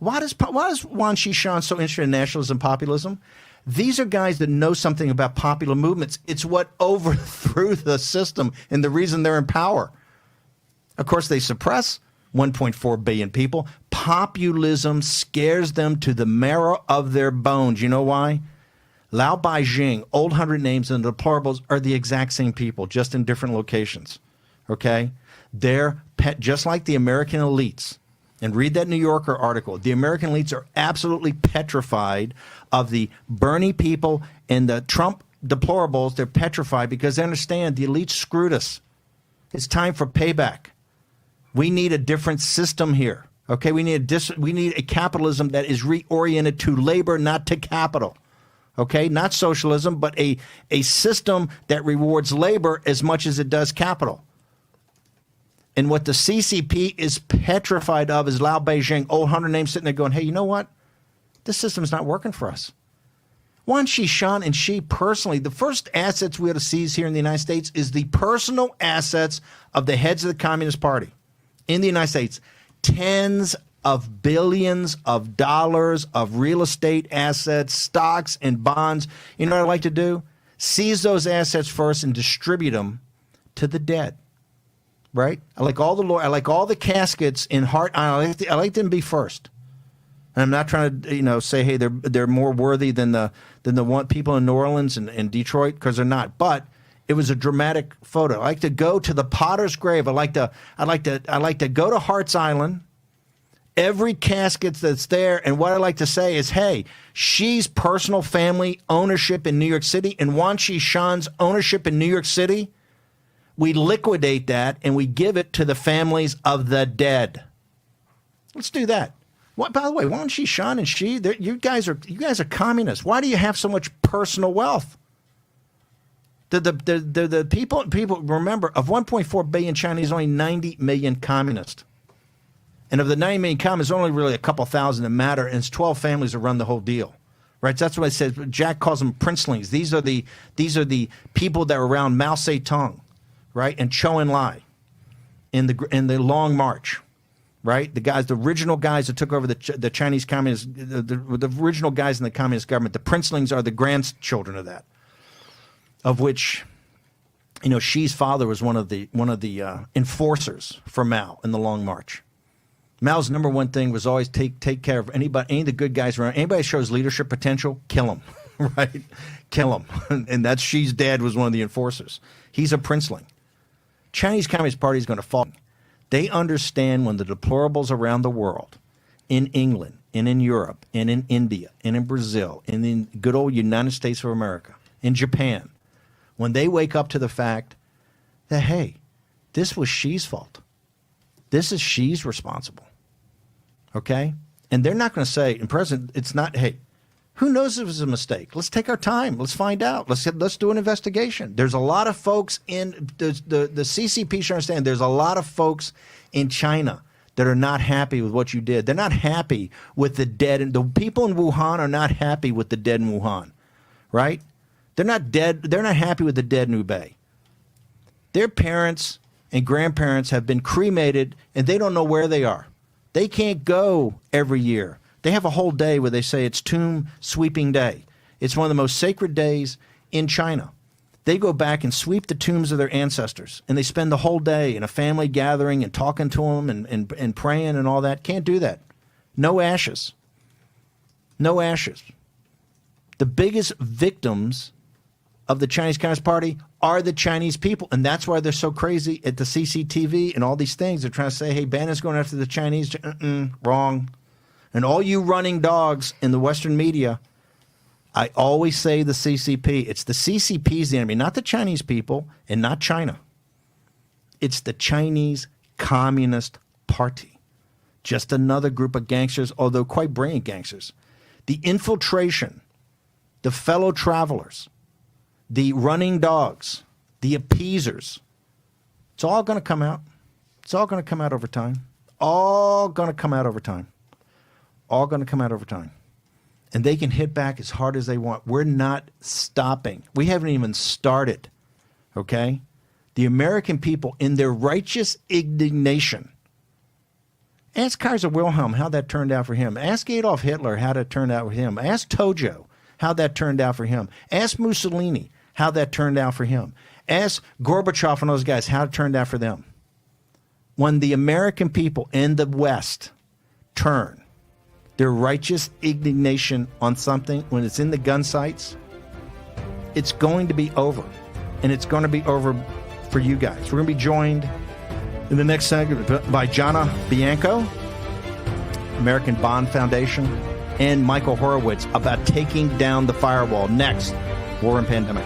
Why does Wang Xishan so interested in nationalism and populism? These are guys that know something about popular movements. It's what overthrew the system and the reason they're in power. Of course, they suppress 1.4 billion people. Populism scares them to the marrow of their bones. You know why? Lao Beijing, Old 100 Names, and the deplorables are the exact same people, just in different locations. Okay? They're just like the American elites. And read that New Yorker article. The American elites are absolutely petrified of the Bernie people and the Trump deplorables. They're petrified because they understand the elites screwed us. It's time for payback. We need a different system here. Okay, we need a capitalism that is reoriented to labor, not to capital. Okay, not socialism, but a system that rewards labor as much as it does capital. And what the CCP is petrified of is Lao Beijing, Old 100 Names, sitting there going, hey, you know what? This system's not working for us. Wang Xishan and Xi personally, the first assets we ought to seize here in the United States is the personal assets of the heads of the Communist Party in the United States. Tens of billions of dollars of real estate assets, stocks, and bonds. You know what I'd like to do? Seize those assets first and distribute them to the dead. Right? I like all the caskets in Heart Island. I like them to be first. And I'm not trying to say, hey, they're more worthy than the one people in New Orleans and Detroit, because they're not. But it was a dramatic photo. I like to go to the Potter's grave. I like to go to Hearts Island. Every casket that's there, and what I like to say is, hey, Xi's personal family ownership in New York City and Wang Xishan's ownership in New York City, we liquidate that and we give it to the families of the dead. Let's do that. What, by the way, Wang Xishan and Xi, you guys are communists. Why do you have so much personal wealth? The people remember, of 1.4 billion Chinese, only 90 million communists. And of the 90 million communists, only really a couple thousand that matter, and it's 12 families that run the whole deal. Right? So that's what I said. Jack calls them princelings. These are the people that were around Mao Zedong. Right, and Chou Enlai in the Long March, right? The original guys that took over the Chinese Communist, the original guys in the Communist government. The princelings are the grandchildren of that, of which, Xi's father was one of the enforcers for Mao in the Long March. Mao's number one thing was always take care of any of the good guys around. Anybody that shows leadership potential, kill him, right? Kill him, and that's Xi's dad was one of the enforcers. He's a princeling. Chinese Communist Party is going to fall. They understand when the deplorables around the world, in England, and in Europe, and in India, and in Brazil, and in good old United States of America, in Japan, when they wake up to the fact that, hey, this was Xi's fault. This is Xi's responsible. Okay? And they're not going to say, in present, it's not, hey, who knows if it was a mistake? Let's take our time. Let's find out. Let's do an investigation. There's a lot of folks in the CCP should understand. There's a lot of folks in China that are not happy with what you did. They're not happy with the dead. And the people in Wuhan are not happy with the dead in Wuhan, right? They're not dead. They're not happy with the dead in Hubei. Their parents and grandparents have been cremated, and they don't know where they are. They can't go every year. They have a whole day where they say it's Tomb Sweeping Day. It's one of the most sacred days in China. They go back and sweep the tombs of their ancestors, and they spend the whole day in a family gathering and talking to them and praying and all that. Can't do that. No ashes. No ashes. The biggest victims of the Chinese Communist Party are the Chinese people, and that's why they're so crazy at the CCTV and all these things. They're trying to say, hey, Bannon's going after the Chinese. Wrong. And all you running dogs in the Western media, I always say the CCP. It's the CCP's the enemy, not the Chinese people and not China. It's the Chinese Communist Party. Just another group of gangsters, although quite brilliant gangsters. The infiltration, the fellow travelers, the running dogs, the appeasers, it's all going to come out. It's all going to come out over time. All going to come out over time. All going to come out over time. And they can hit back as hard as they want. We're not stopping. We haven't even started, okay? The American people, in their righteous indignation Ask Kaiser Wilhelm how that turned out for him. Ask Adolf Hitler how that turned out for him. Ask Tojo how that turned out for him. Ask Mussolini how that turned out for him. Ask Gorbachev and those guys how it turned out for them. When the American people in the West turn their righteous indignation on something, when it's in the gun sights, it's going to be over. And it's going to be over for you guys. We're going to be joined in the next segment by Jana Bianco, American Bond Foundation, and Michael Horowitz about taking down the firewall. Next, War and Pandemic.